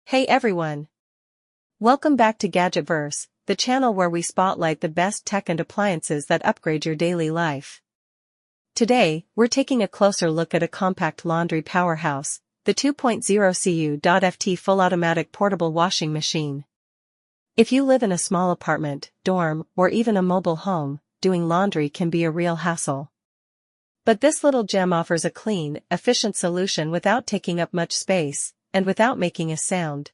Hey everyone! Welcome back to Gadgetverse, the channel where we spotlight the best tech and appliances that upgrade your daily life. Today, we're taking a closer look at a compact laundry powerhouse, the 2.0 Cu.ft full automatic portable washing machine. If you live in a small apartment, dorm, or even a mobile home, doing laundry can be a real hassle. But this little gem offers a clean, efficient solution without taking up much space, and without making a sound.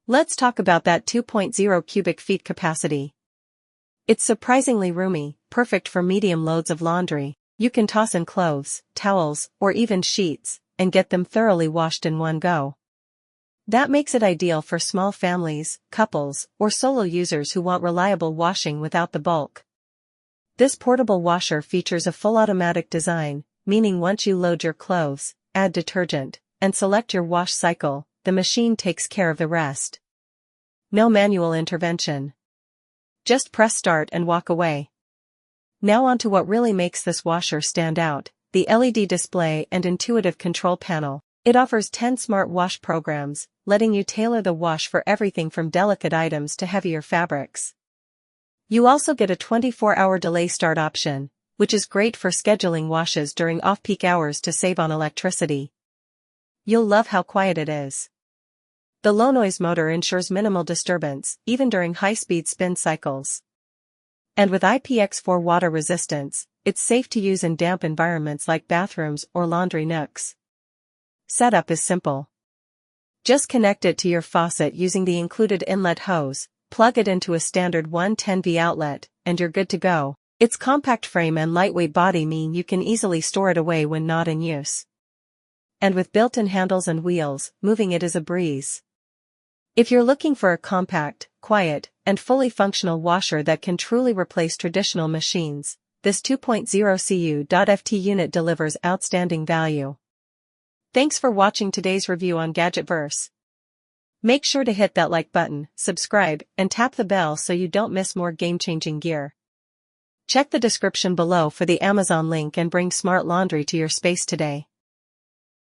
Let's talk about that 2.0 cubic feet capacity. It's surprisingly roomy, perfect for medium loads of laundry. You can toss in clothes, towels, or even sheets, and get them thoroughly washed in one go. That makes it ideal for small families, couples, or solo users who want reliable washing without the bulk. This portable washer features a full automatic design, meaning once you load your clothes, add detergent, and select your wash cycle, the machine takes care of the rest. No manual intervention. Just press start and walk away. Now on to what really makes this washer stand out, the LED display and intuitive control panel. It offers 10 smart wash programs, letting you tailor the wash for everything from delicate items to heavier fabrics. You also get a 24-hour delay start option, which is great for scheduling washes during off-peak hours to save on electricity. You'll love how quiet it is. The low noise motor ensures minimal disturbance, even during high-speed spin cycles. And with IPX4 water resistance, it's safe to use in damp environments like bathrooms or laundry nooks. Setup is simple. Just connect it to your faucet using the included inlet hose, plug it into a standard 110V outlet, and you're good to go. Its compact frame and lightweight body mean you can easily store it away when not in use. And with built-in handles and wheels, moving it is a breeze. If you're looking for a compact, quiet, and fully functional washer that can truly replace traditional machines, this 2.0 Cu.ft unit delivers outstanding value. Thanks for watching today's review on Gadgetverse. Make sure to hit that like button, subscribe, and tap the bell so you don't miss more game-changing gear. Check the description below for the Amazon link and bring smart laundry to your space today.